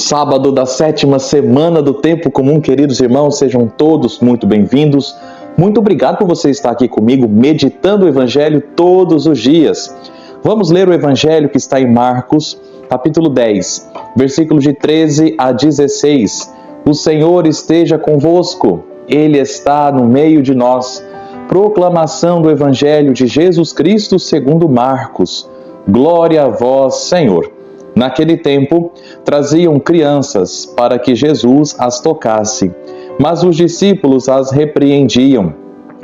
Sábado da 7ª semana do Tempo Comum, queridos irmãos, sejam todos muito bem-vindos. Muito obrigado por você estar aqui comigo, meditando o Evangelho todos os dias. Vamos ler o Evangelho que está em Marcos, capítulo 10, versículos de 13 a 16. O Senhor esteja convosco, Ele está no meio de nós. Proclamação do Evangelho de Jesus Cristo segundo Marcos. Glória a vós, Senhor. Naquele tempo, traziam crianças para que Jesus as tocasse, mas os discípulos as repreendiam.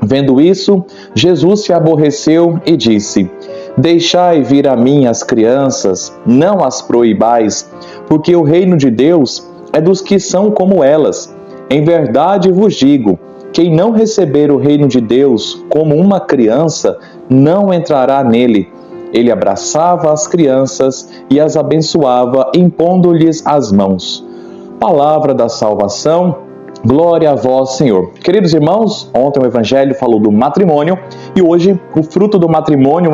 Vendo isso, Jesus se aborreceu e disse: Deixai vir a mim as crianças, não as proibais, porque o reino de Deus é dos que são como elas. Em verdade vos digo, quem não receber o reino de Deus como uma criança, não entrará nele. Ele abraçava as crianças e as abençoava, impondo-lhes as mãos. Palavra da salvação, glória a vós, Senhor. Queridos irmãos, ontem o Evangelho falou do matrimônio e hoje o fruto do matrimônio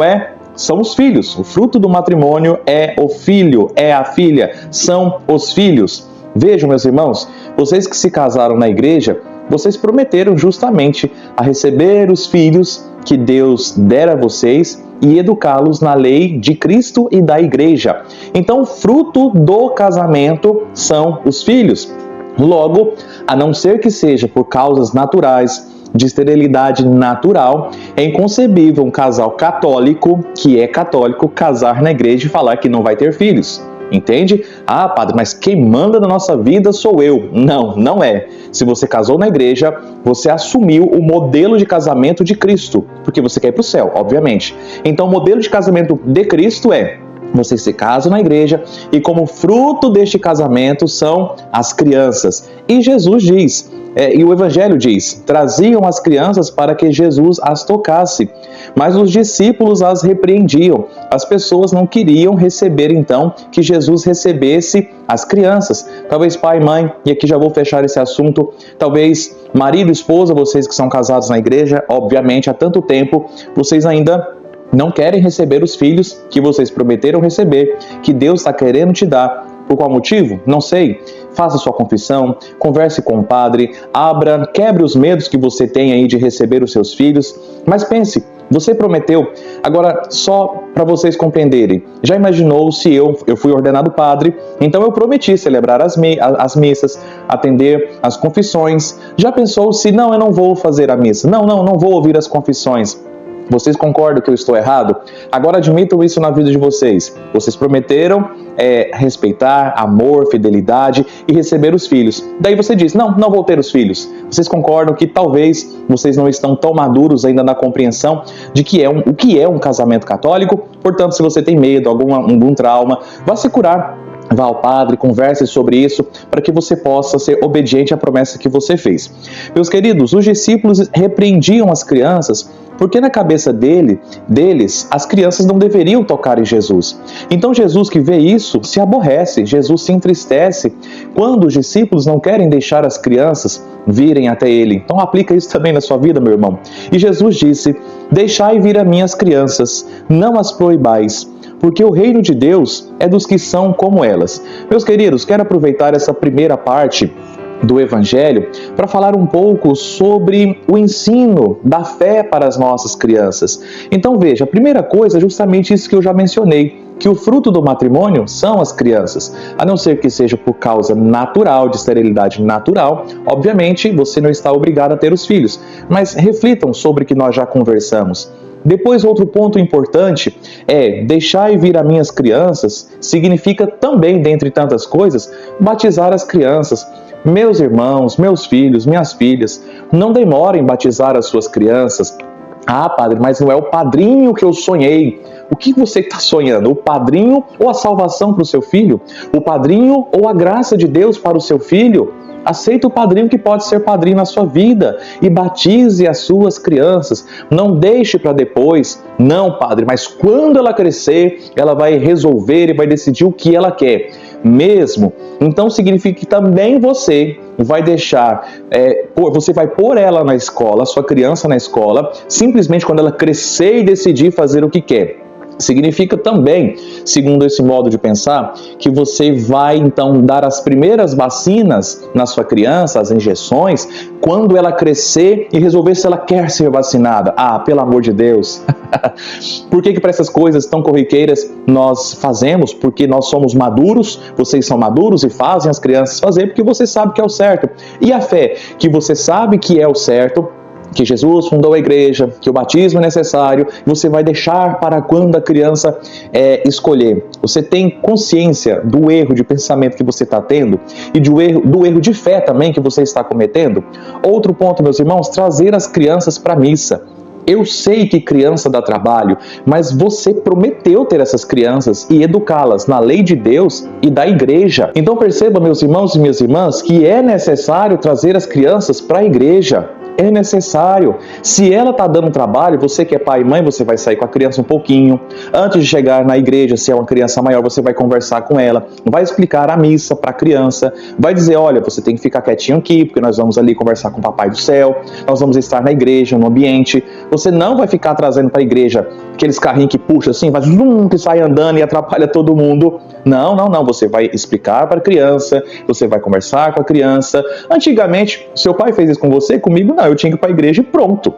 são os filhos. O fruto do matrimônio é o filho, é a filha, são os filhos. Vejam, meus irmãos, vocês que se casaram na igreja, vocês prometeram justamente a receber os filhos que Deus dera a vocês e educá-los na lei de Cristo e da igreja. Então, fruto do casamento são os filhos. Logo, a não ser que seja por causas naturais, de esterilidade natural, é inconcebível um casal católico, que é católico, casar na igreja e falar que não vai ter filhos. Entende? Ah, padre, mas quem manda na nossa vida sou eu. Não, não é. Se você casou na igreja, você assumiu o modelo de casamento de Cristo, porque você quer ir para o céu, obviamente. Então, o modelo de casamento de Cristo é: vocês se casam na igreja e como fruto deste casamento são as crianças. E Jesus diz, e o Evangelho diz, traziam as crianças para que Jesus as tocasse, mas os discípulos as repreendiam. As pessoas não queriam receber então que Jesus recebesse as crianças. Talvez pai e mãe, e aqui já vou fechar esse assunto, talvez marido e esposa, vocês que são casados na igreja, obviamente há tanto tempo, vocês ainda não querem receber os filhos que vocês prometeram receber, que Deus está querendo te dar. Por qual motivo? Não sei. Faça sua confissão, converse com o padre, quebre os medos que você tem aí de receber os seus filhos. Mas pense, você prometeu. Agora, só para vocês compreenderem, já imaginou se eu fui ordenado padre, então eu prometi celebrar as missas, atender as confissões. Já pensou se não, eu não vou fazer a missa? Não vou ouvir as confissões. Vocês concordam que eu estou errado? Agora admitam isso na vida de vocês. Vocês prometeram respeitar, amor, fidelidade e receber os filhos. Daí você diz, não vou ter os filhos. Vocês concordam que talvez vocês não estão tão maduros ainda na compreensão de o que é um casamento católico? Portanto, se você tem medo, algum trauma, vá se curar. Vá ao padre, converse sobre isso, para que você possa ser obediente à promessa que você fez. Meus queridos, os discípulos repreendiam as crianças, porque na cabeça deles, as crianças não deveriam tocar em Jesus. Então Jesus, que vê isso, se aborrece, Jesus se entristece quando os discípulos não querem deixar as crianças virem até ele. Então aplica isso também na sua vida, meu irmão. E Jesus disse, deixai vir a mim as crianças, não as proibais, porque o reino de Deus é dos que são como elas. Meus queridos, quero aproveitar essa primeira parte do Evangelho para falar um pouco sobre o ensino da fé para as nossas crianças. Então veja, a primeira coisa é justamente isso que eu já mencionei, que o fruto do matrimônio são as crianças. A não ser que seja por causa natural, de esterilidade natural, obviamente você não está obrigado a ter os filhos. Mas reflitam sobre o que nós já conversamos. Depois, outro ponto importante é deixai vir a minhas crianças, significa também, dentre tantas coisas, batizar as crianças. Meus irmãos, meus filhos, minhas filhas, não demorem em batizar as suas crianças. Ah, padre, mas não é o padrinho que eu sonhei. O que você está sonhando? O padrinho ou a salvação para o seu filho? O padrinho ou a graça de Deus para o seu filho? Aceita o padrinho que pode ser padrinho na sua vida e batize as suas crianças. Não deixe para depois. Não, padre, mas quando ela crescer, ela vai resolver e vai decidir o que ela quer. Mesmo. Então significa que também você vai deixar, você vai pôr ela na escola, a sua criança na escola, simplesmente quando ela crescer e decidir fazer o que quer. Significa também, segundo esse modo de pensar, que você vai então dar as primeiras vacinas na sua criança, as injeções, quando ela crescer e resolver se ela quer ser vacinada. Ah, pelo amor de Deus! Por que para essas coisas tão corriqueiras nós fazemos? Porque nós somos maduros, vocês são maduros e fazem as crianças fazer porque você sabe que é o certo. E a fé, que você sabe que é o certo, que Jesus fundou a igreja, que o batismo é necessário, você vai deixar para quando a criança escolher. Você tem consciência do erro de pensamento que você está tendo e do erro de fé também que você está cometendo? Outro ponto, meus irmãos, trazer as crianças para a missa. Eu sei que criança dá trabalho, mas você prometeu ter essas crianças e educá-las na lei de Deus e da igreja. Então perceba, meus irmãos e minhas irmãs, que é necessário trazer as crianças para a igreja. É necessário. Se ela está dando trabalho, você que é pai e mãe, você vai sair com a criança um pouquinho. Antes de chegar na igreja, se é uma criança maior, você vai conversar com ela, vai explicar a missa para a criança, vai dizer, olha, você tem que ficar quietinho aqui, porque nós vamos ali conversar com o Papai do Céu, nós vamos estar na igreja, no ambiente. Você não vai ficar trazendo para a igreja aqueles carrinhos que puxa assim, faz que sai andando e atrapalha todo mundo. Não. Você vai explicar para a criança, você vai conversar com a criança. Antigamente, seu pai fez isso com você, comigo não. Eu tinha que ir para a igreja e pronto.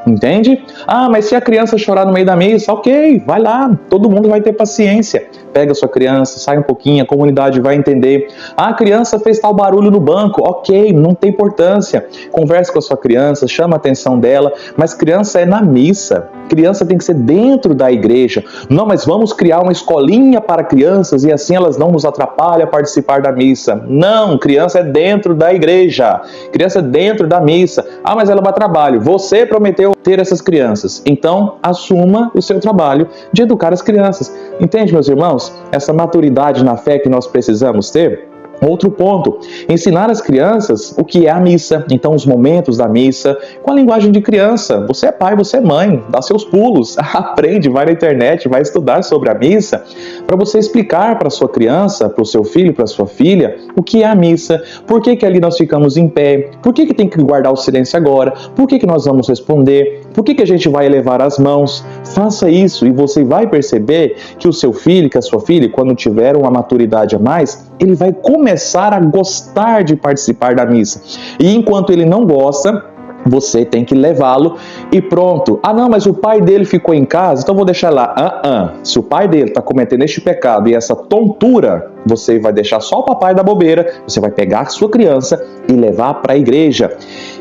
Entende? Ah, mas se a criança chorar no meio da missa, ok, vai lá, todo mundo vai ter paciência. Pega a sua criança, sai um pouquinho, a comunidade vai entender. Ah, a criança fez tal barulho no banco, ok, não tem importância. Converse com a sua criança, chama a atenção dela, mas criança é na missa. Criança tem que ser dentro da igreja. Não, mas vamos criar uma escolinha para crianças e assim elas não nos atrapalham a participar da missa. Não, criança é dentro da igreja. Criança é dentro da missa. Ah, mas ela vai trabalho. Você prometeu ter essas crianças. Então, assuma o seu trabalho de educar as crianças. Entende, meus irmãos? Essa maturidade na fé que nós precisamos ter. Outro ponto, ensinar as crianças o que é a missa, então os momentos da missa, com a linguagem de criança. Você é pai, você é mãe, dá seus pulos, aprende, vai na internet, vai estudar sobre a missa, para você explicar para a sua criança, para o seu filho, para a sua filha, o que é a missa, por que ali nós ficamos em pé, por que tem que guardar o silêncio agora, por que nós vamos responder, por que a gente vai elevar as mãos. Faça isso e você vai perceber que o seu filho, que a sua filha, quando tiver uma maturidade a mais, ele vai começar a gostar de participar da missa. E enquanto ele não gosta, você tem que levá-lo e pronto. Ah, não, mas o pai dele ficou em casa, então vou deixar lá. Se o pai dele está cometendo este pecado e essa tontura, você vai deixar só o papai da bobeira, você vai pegar a sua criança e levar para a igreja.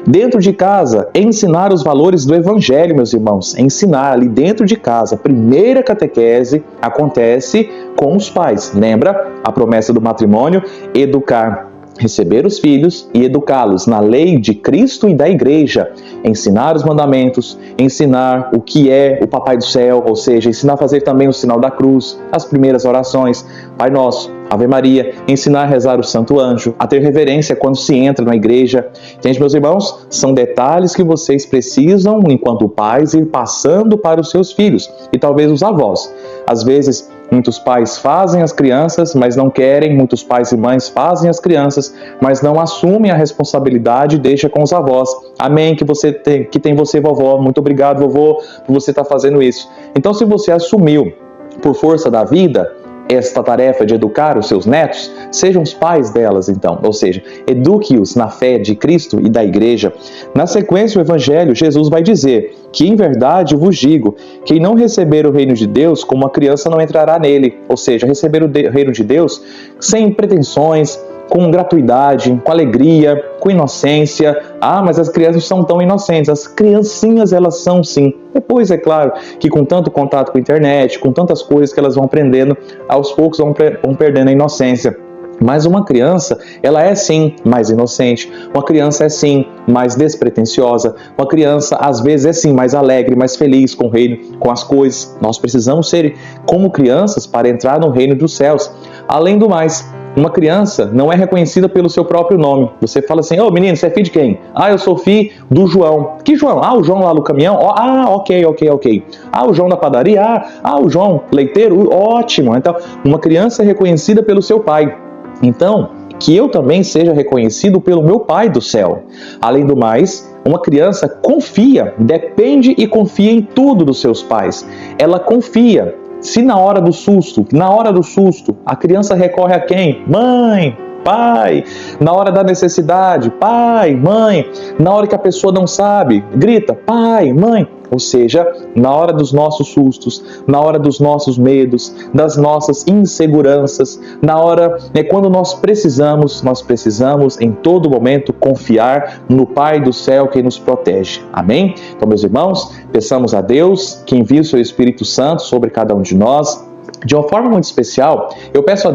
Dentro de casa, ensinar os valores do evangelho, meus irmãos. Ensinar ali dentro de casa. A primeira catequese acontece com os pais. Lembra a promessa do matrimônio? Educar. Receber os filhos e educá-los na lei de Cristo e da igreja, ensinar os mandamentos, ensinar o que é o Papai do Céu, ou seja, ensinar a fazer também o sinal da cruz, as primeiras orações, Pai Nosso, Ave Maria, ensinar a rezar o Santo Anjo, a ter reverência quando se entra na igreja. Entende, meus irmãos? São detalhes que vocês precisam, enquanto pais, ir passando para os seus filhos e talvez os avós. Às vezes, muitos pais fazem as crianças, mas não querem. Muitos pais e mães fazem as crianças, mas não assumem a responsabilidade e deixam com os avós. Amém, que tem você, vovó. Muito obrigado, vovô, por você estar fazendo isso. Então, se você assumiu por força da vida esta tarefa de educar os seus netos, sejam os pais delas então, ou seja, eduque-os na fé de Cristo e da igreja. Na sequência, o Evangelho, Jesus vai dizer que, em verdade, vos digo, quem não receber o reino de Deus, como a criança não entrará nele, ou seja, receber o reino de Deus sem pretensões, com gratuidade, com alegria, com inocência. Ah, mas as crianças são tão inocentes. As criancinhas, elas são sim. Depois, é claro, que com tanto contato com a internet, com tantas coisas que elas vão aprendendo, aos poucos vão perdendo a inocência. Mas uma criança, ela é sim mais inocente, uma criança é sim mais despretensiosa, uma criança às vezes é sim mais alegre, mais feliz com o reino, com as coisas. Nós precisamos ser como crianças para entrar no reino dos céus. Além do mais, uma criança não é reconhecida pelo seu próprio nome. Você fala assim, ô menino, você é filho de quem? Ah, eu sou filho do João. Que João? Ah, o João lá no caminhão? Ok. Ah, o João da padaria? Ah, o João leiteiro? Ótimo. Então, uma criança é reconhecida pelo seu pai. Então, que eu também seja reconhecido pelo meu Pai do céu. Além do mais, uma criança confia, depende e confia em tudo dos seus pais. Ela confia. Se na hora do susto, a criança recorre a quem? Mãe, pai. Na hora da necessidade, pai, mãe. Na hora que a pessoa não sabe, grita, pai, mãe. Ou seja, na hora dos nossos sustos, na hora dos nossos medos, das nossas inseguranças, na hora, quando nós precisamos em todo momento confiar no Pai do céu que nos protege. Amém? Então, meus irmãos, peçamos a Deus que envie o seu Espírito Santo sobre cada um de nós. De uma forma muito especial, eu peço a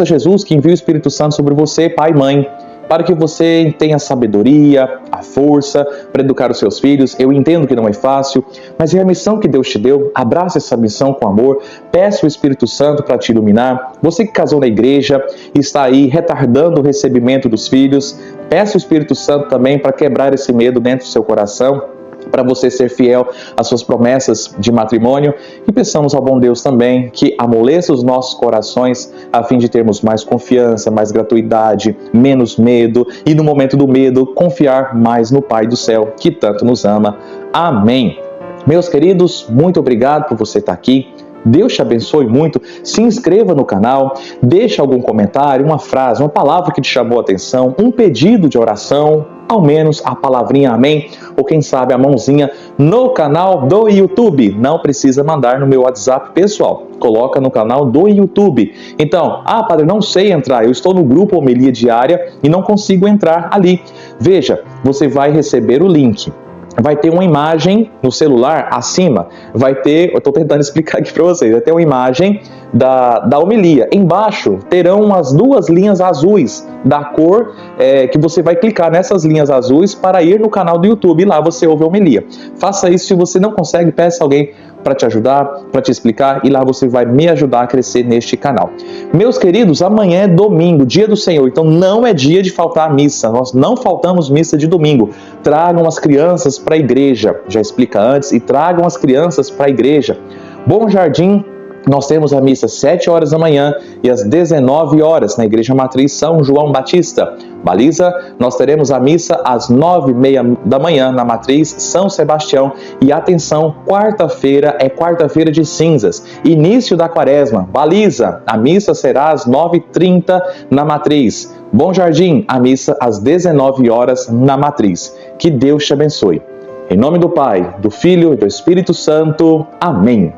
Jesus que envie o Espírito Santo sobre você, pai e mãe, para que você tenha a sabedoria, a força para educar os seus filhos. Eu entendo que não é fácil, mas é a missão que Deus te deu. Abraça essa missão com amor, peça o Espírito Santo para te iluminar. Você que casou na igreja e está aí retardando o recebimento dos filhos, peça o Espírito Santo também para quebrar esse medo dentro do seu coração, para você ser fiel às suas promessas de matrimônio, e peçamos ao bom Deus também que amoleça os nossos corações a fim de termos mais confiança, mais gratuidade, menos medo e no momento do medo confiar mais no Pai do céu que tanto nos ama. Amém. Meus queridos, muito obrigado por você estar aqui. Deus te abençoe muito. Se inscreva no canal, deixe algum comentário, uma frase, uma palavra que te chamou a atenção, um pedido de oração, ao menos a palavrinha amém, ou quem sabe a mãozinha no canal do YouTube. Não precisa mandar no meu WhatsApp pessoal, coloca no canal do YouTube. Então, padre, não sei entrar, eu estou no grupo Homilia Diária e não consigo entrar ali. Veja, você vai receber o link. Vai ter uma imagem no celular acima, eu estou tentando explicar aqui para vocês, vai ter uma imagem da homilia. Embaixo terão as duas linhas azuis da cor que você vai clicar nessas linhas azuis para ir no canal do YouTube, e lá você ouve a homilia. Faça isso. Se você não consegue, peça alguém para te ajudar, para te explicar, e lá você vai me ajudar a crescer neste canal. Meus queridos, amanhã é domingo, dia do Senhor, então não é dia de faltar a missa. Nós não faltamos missa de domingo. Tragam as crianças para a igreja, já explica antes, e tragam as crianças para a igreja. Bom Jardim, nós temos a missa às 7 horas da manhã e às 19 horas na Igreja Matriz São João Batista. Baliza, nós teremos a missa às 9h30 da manhã na Matriz São Sebastião. E atenção, quarta-feira é quarta-feira de cinzas, início da quaresma. Baliza, a missa será às 9h30 na Matriz. Bom Jardim, a missa às 19 horas na Matriz. Que Deus te abençoe. Em nome do Pai, do Filho e do Espírito Santo. Amém.